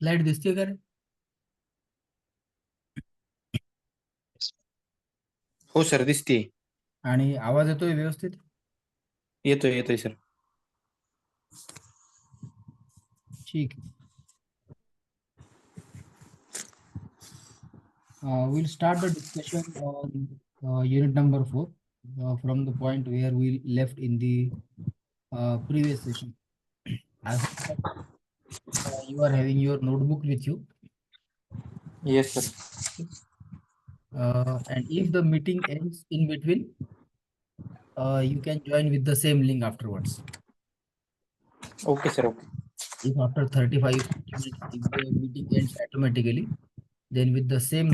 Light दिसते का रे? हो सर, दिसते. आणि आवाज येतोय व्यवस्थित? येतोय येतोय सर. ठीक. We'll start the discussion on unit number 4 from the point where we left in the previous session. I hope that you are having your notebook with you. Yes sir. And if the meeting ends in between, you can join with the same link afterwards. Okay sir, okay. If after 35 40 minutes, if the meeting ends automatically, then with the same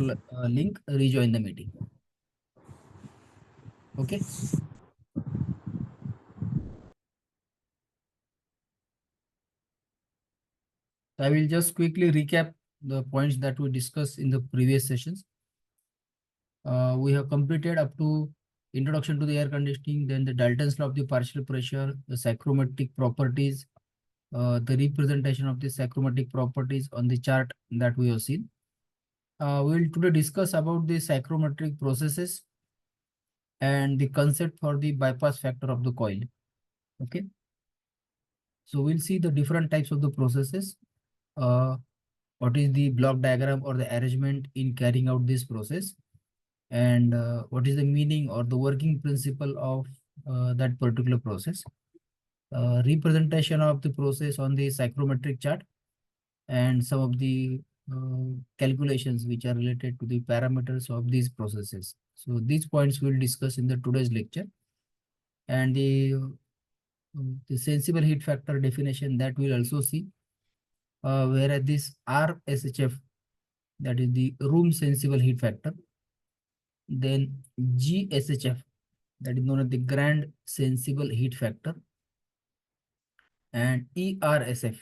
link, rejoin the meeting. Okay. I will just quickly recap the points that we discussed in the previous sessions. We have completed up to introduction to the air conditioning, then the Dalton's law of the partial pressure, the psychrometric properties, the representation of the psychrometric properties on the chart that we have seen. We will today discuss about the psychrometric processes and the concept for the bypass factor of the coil. Okay. So we'll see the different types of the processes. What is the block diagram or the arrangement in carrying out this process, and what is the meaning or the working principle of that particular process, representation of the process on the psychrometric chart, and some of the calculations which are related to the parameters of these processes. So these points we'll discuss in the today's lecture, and the sensible heat factor definition that we'll also see, whereas this RSHF, that is the room sensible heat factor, then GSHF, that is known as the grand sensible heat factor, and ERSF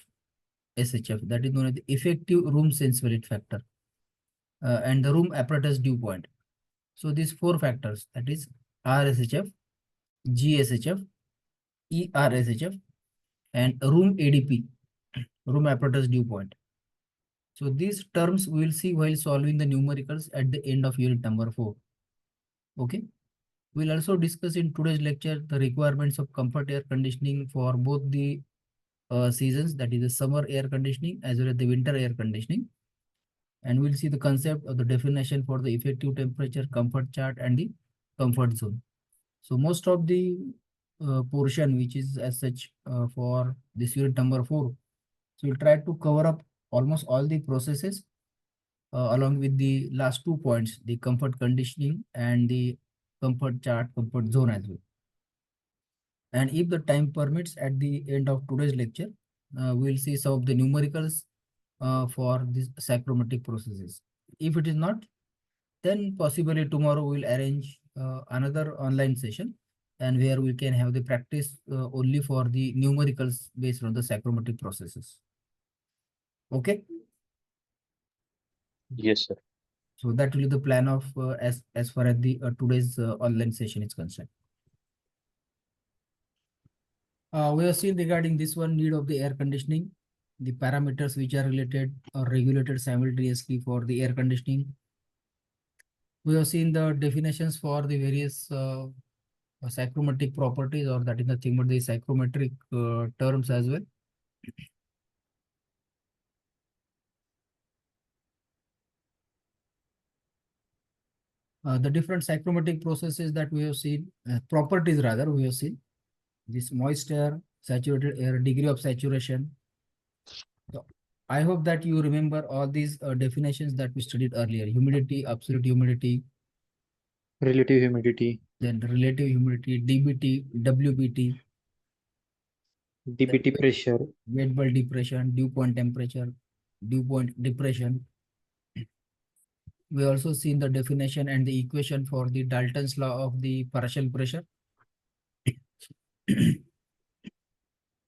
SHF, that is known as the effective room sensible heat factor, and the room apparatus dew point. So these four factors, that is RSHF, GSHF, ERSHF, and room ADP, room apparatus dew point. So these terms we will see while solving the numericals at the end of unit number 4. Okay. We'll also discuss in today's lecture the requirements of comfort air conditioning for both the seasons, that is the summer air conditioning as well as the winter air conditioning. And we'll see the concept of the definition for the effective temperature, comfort chart, and the comfort zone. So most of the portion which is as such for this unit number 4. So we'll try to cover up almost all the processes along with the last 2 points, the comfort conditioning and the comfort chart, comfort zone as well. And if the time permits, at the end of today's lecture, we'll see some of the numericals for these psychrometric processes. If it is not, then possibly tomorrow we'll arrange another online session, and where we can have the practice only for the numericals based on the psychrometric processes. Okay. Yes sir. So that will be the plan of as far as the today's online session is concerned. We have seen regarding this one, need of the air conditioning, the parameters which are related or regulated simultaneously for the air conditioning. We have seen the definitions for the various psychrometric properties, or that is nothing but the psychrometric terms as well. The different psychrometric processes that we have seen, properties rather, we have seen this moist air, saturated air, degree of saturation. So I hope that you remember all these definitions that we studied earlier: humidity, absolute humidity, Relative humidity, then relative humidity, DBT, WBT, then DBT pressure. wet bulb depression, dew point temperature, dew point depression. We also seen the definition and the equation for the Dalton's law of the partial pressure.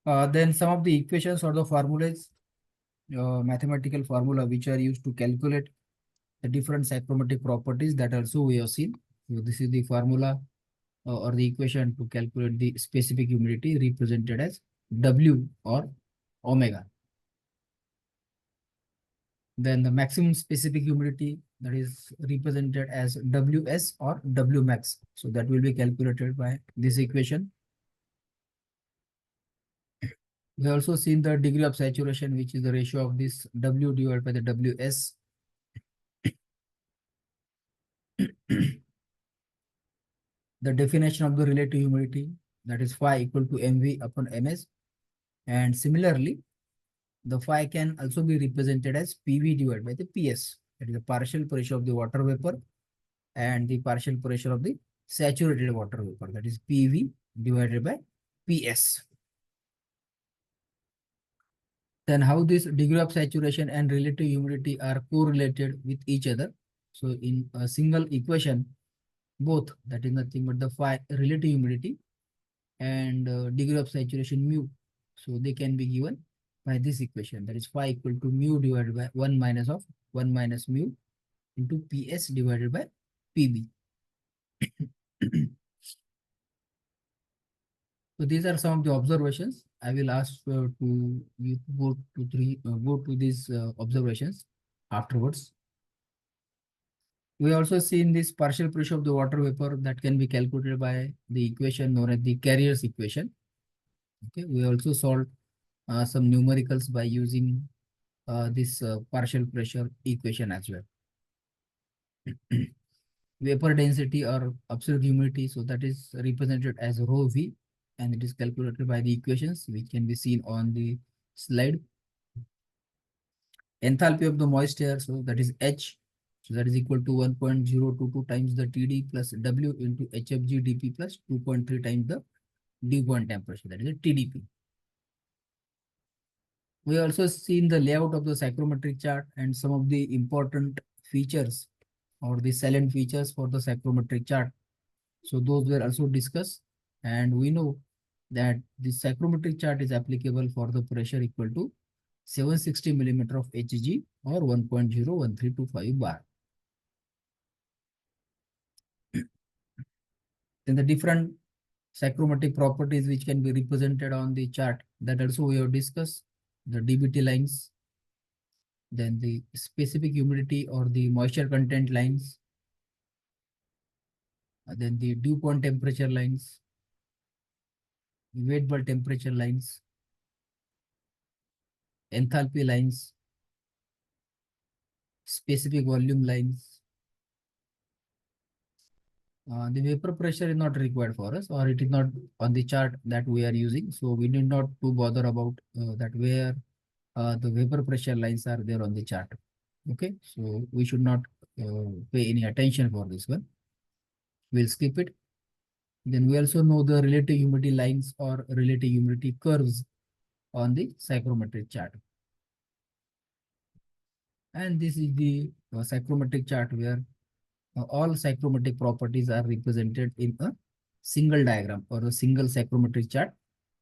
Then some of the equations or the formulas, mathematical formula which are used to calculate the different psychrometric properties, that also we have seen. So this is the formula or the equation to calculate the specific humidity, represented as W or omega. Then the maximum specific humidity, that is represented as Ws or W max. So that will be calculated by this equation. We also seen the degree of saturation, which is the ratio of this W divided by the Ws. The definition of the relative humidity, that is phi equal to mv upon ms. And similarly, the phi can also be represented as PV divided by the PS. That is the partial pressure of the water vapor and the partial pressure of the saturated water vapor. That is PV divided by PS. Then how this degree of saturation and relative humidity are correlated with each other. So in a single equation, both, that is nothing but the phi relative humidity and degree of saturation mu. So they can be given by this equation, that is phi equal to mu divided by 1 minus of 1 minus mu into PS divided by PB. So these are some of the observations. I will ask to you go to these observations afterwards. We also seen this partial pressure of the water vapor that can be calculated by the equation known as the Carrier's equation. Okay, we also solved some numericals by using this partial pressure equation as well. Vapor density or absolute humidity, so that is represented as rho v, and it is calculated by the equations which can be seen on the slide. Enthalpy of the moist air, so that is H, so that is equal to 1.022 times the TD plus W into HFG dP plus 2.3 times the dew point temperature, that is the TDP. We also seen the layout of the psychrometric chart and some of the important features or the salient features for the psychrometric chart. So those were also discussed, and we know that the psychrometric chart is applicable for the pressure equal to 760 millimeter of Hg or 1.01325 bar. Then the different psychrometric properties which can be represented on the chart, that also we have discussed. The DBT lines, then the specific humidity or the moisture content lines, then the dew point temperature lines, wet bulb temperature lines, enthalpy lines, specific volume lines. The vapor pressure is not required for us, or it is not on the chart that we are using. So we need not to bother about that where the vapor pressure lines are there on the chart. Okay, so we should not pay any attention for this one. We'll skip it. Then we also know the relative humidity lines or relative humidity curves on the psychrometric chart. And this is the psychrometric chart where all psychrometric properties are represented in a single diagram or a single psychrometric chart.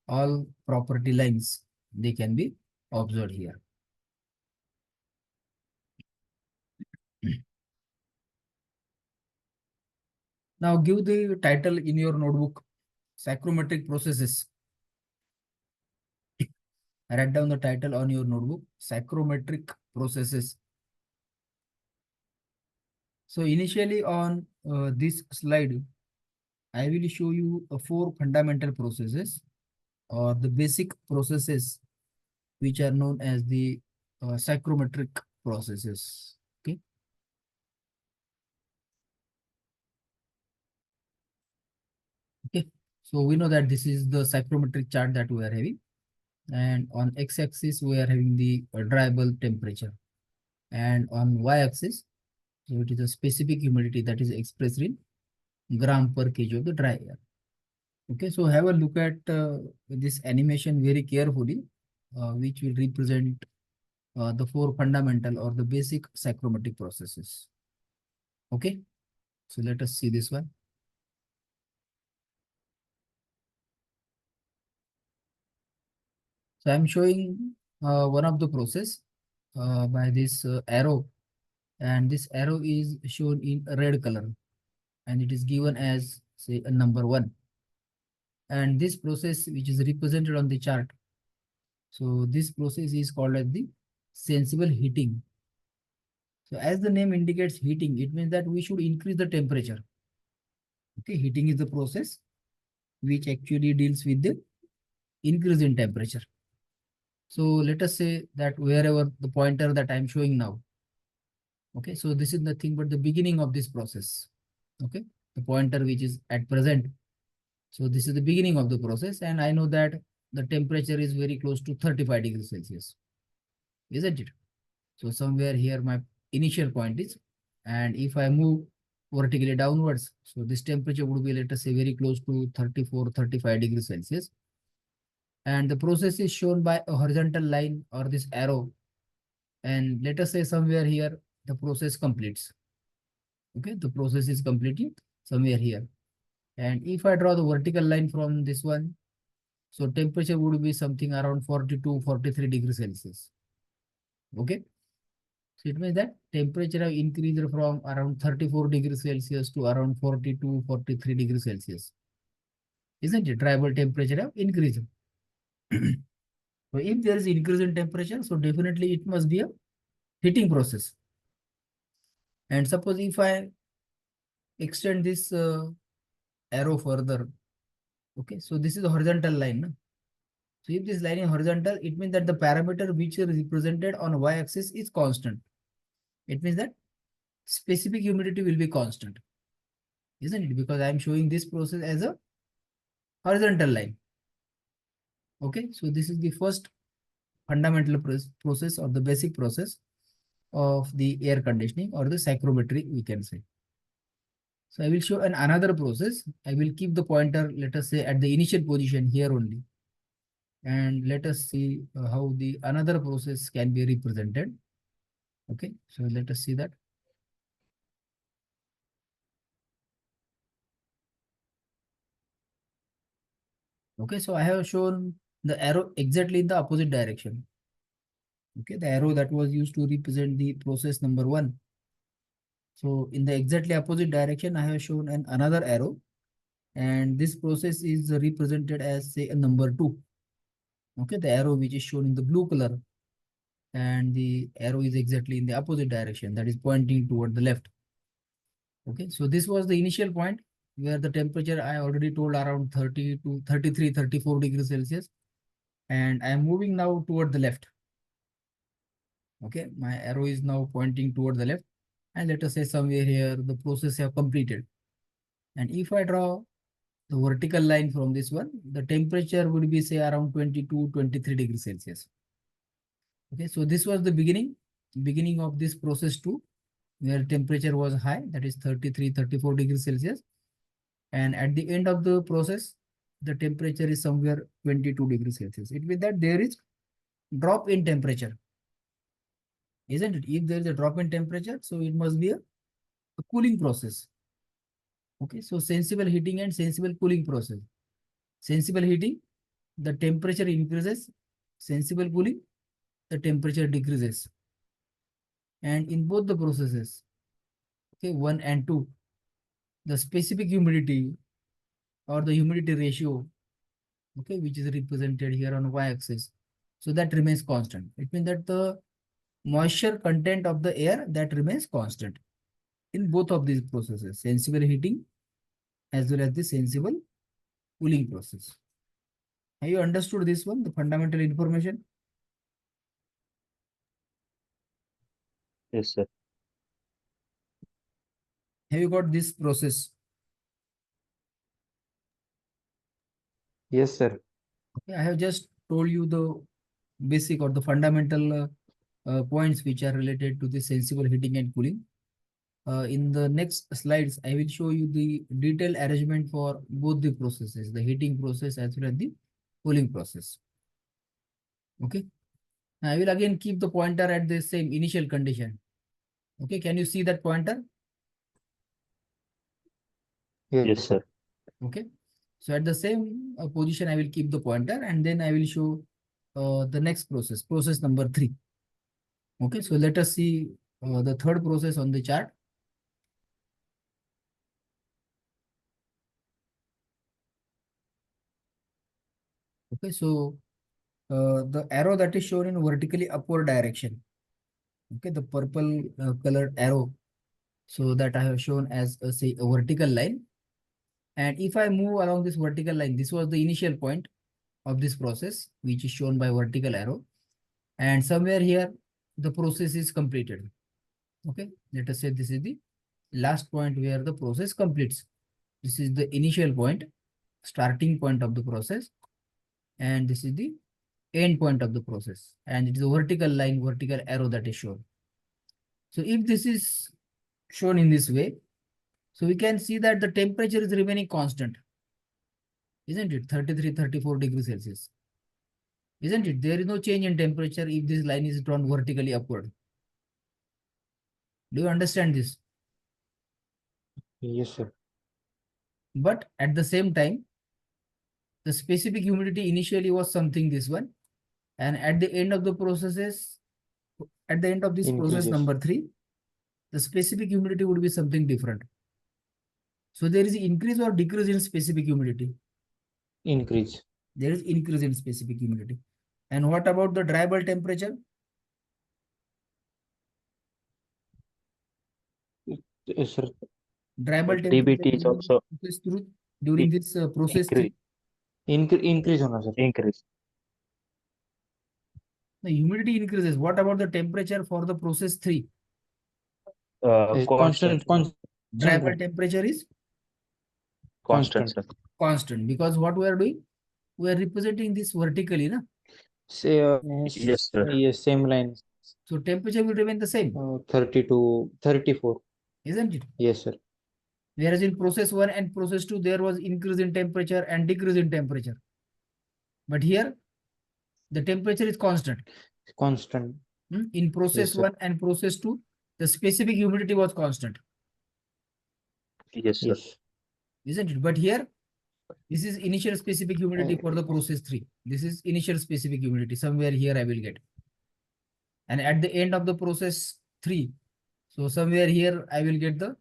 All property lines, they can be observed here. Now give the title in your notebook, Psychrometric Processes. Write down the title on your notebook, Psychrometric Processes. So initially on this slide, I will show you four fundamental processes or the basic processes which are known as the psychrometric processes. Okay. Okay. So we know that this is the psychrometric chart that we are having. And on x-axis, we are having the dry bulb temperature. And on y-axis, so it is a specific humidity that is expressed in gram per kg of the dry air. Okay, so have a look at this animation very carefully, which will represent the four fundamental or the basic psychrometric processes. Okay, so let us see this one. So I'm showing one of the process by this arrow, and this arrow is shown in red color, and it is given as say a number 1. And this process which is represented on the chart, so this process is called as the sensible heating So as the name indicates heating, it means that we should increase the temperature. Okay, heating is the process which actually deals with the increase in temperature. So let us say that wherever the pointer that I'm showing now, okay, so this is nothing but the beginning of this process. Okay, the pointer which is at present. So this is the beginning of the process, and I know that the temperature is very close to 35 degrees Celsius, isn't it? So somewhere here my initial point is, and if I move vertically downwards, so this temperature would be, let us say, very close to 34, 35 degrees Celsius. And the process is shown by a horizontal line or this arrow. And let us say somewhere here, the process completes. Okay, the process is completed somewhere here. And if I draw the vertical line from this one, so temperature would be something around 42, 43 degrees Celsius. Okay. So it means that temperature have increased from around 34 degrees Celsius to around 42, 43 degrees Celsius. Isn't it? Tribal temperature have increased. So if there is increase in temperature, so definitely it must be a heating process. And suppose if I extend this arrow further, okay, so this is a horizontal line. No? So if this line is horizontal, it means that the parameter which is represented on y-axis is constant. It means that specific humidity will be constant, isn't it? Because I am showing this process as a horizontal line. Okay, so this is the first fundamental process or the basic process of the air conditioning or the psychrometry, we can say. So I will show another process. I will keep the pointer, let us say, at the initial position here only. And let us see how the another process can be represented. Okay, so let us see that. Okay, so I have shown the arrow exactly in the opposite direction. Okay, the arrow that was used to represent the process number 1. So in the exactly opposite direction, I have shown another arrow, and this process is represented as, say, a number 2. Okay, the arrow which is shown in the blue color, and the arrow is exactly in the opposite direction, that is pointing toward the left. Okay, so this was the initial point where the temperature I already told around 30 to 33, 34 degrees Celsius, and I am moving now toward the left. Okay, my arrow is now pointing toward the left, and let us say somewhere here the process have completed. And if I draw the vertical line from this one, the temperature would be, say, around 22, 23 degrees Celsius. Okay, so this was the beginning of this process 2, where temperature was high, that is 33, 34 degrees Celsius. And at the end of the process, the temperature is somewhere 22 degrees Celsius. It means that there is drop in temperature, isn't it? If there is a drop in temperature, so it must be a cooling process. Okay, so sensible heating and sensible cooling process. Sensible heating, the temperature increases. Sensible cooling, the temperature decreases. And in both the processes, okay, 1 and 2, the specific humidity or the humidity ratio, okay, which is represented here on y-axis, so that remains constant. It means that the moisture content of the air that remains constant in both of these processes, sensible heating as well as the sensible cooling process. Have you understood this one, the fundamental information? Yes, sir. Have you got this process? Yes, sir. Okay, I have just told you the basic or the fundamental points which are related to the sensible heating and cooling. In the next slides, I will show you the detailed arrangement for both the processes, the heating process as well as the cooling process. Okay. I will again keep the pointer at the same initial condition. Okay, can you see that pointer? Yes, sir. Okay. So at the same position, I will keep the pointer, and then I will show the next process, process number 3. Okay, so let us see the third process on the chart. Okay, so the arrow that is shown in vertically upward direction. Okay, the purple colored arrow. So that I have shown as say a vertical line. And if I move along this vertical line, this was the initial point of this process, which is shown by vertical arrow. And somewhere here, the process is completed. Okay, let us say this is the last point where the process completes. This is the initial point, starting point of the process. And this is the end point of the process. And it is a vertical line, vertical arrow that is shown. So if this is shown in this way, so we can see that the temperature is remaining constant. Isn't it? 33, 34 degrees Celsius. Isn't it? There is no change in temperature if this line is drawn vertically upward. Do you understand this? Yes, sir. But at the same time, the specific humidity initially was something this one. And at the end of the processes, at the end of this process Increases. number 3, the specific humidity would be something different. So there is increase or decrease in specific humidity. Increase. There is increase in specific humidity. And what about the dry bulb temperature? Yes, sir. Dry bulb DBT is temperature also during this process increase. 3. Increase होना sir. Increase. The humidity increases. What about the temperature for the process 3? Constant. Dry bulb temperature is Constant, sir. constant, because what we are doing? We are representing this vertically, na? Say, Yes, sir. yes, same line. So temperature will remain the same, 30 to 34. isn't it? Yes, sir. Whereas in process 1 and process 2, there was increase in temperature and decrease in temperature. But here, the temperature is constant. Constant. In process Yes, sir. 1 and process 2, the specific humidity was constant, Yes, sir. Yes. isn't it? But here, this is initial specific humidity for the process 3. This is initial specific humidity. Somewhere here I will get. And at the end of the process 3, so somewhere here I will get the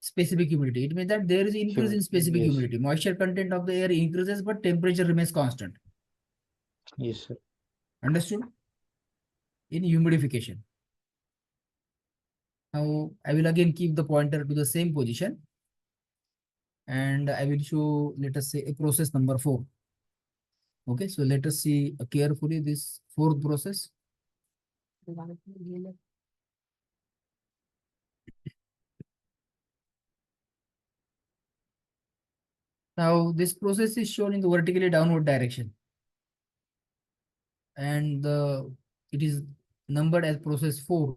specific humidity. It means that there is increase in specific Yes. humidity. Moisture content of the air increases, but temperature remains constant. Yes, sir. Understood? In humidification. Now I will again keep the pointer to the same position. And I will show, let us say, a process number 4. Okay, so let us see carefully this 4th process. Now this process is shown in the vertically downward direction. And it is numbered as process 4.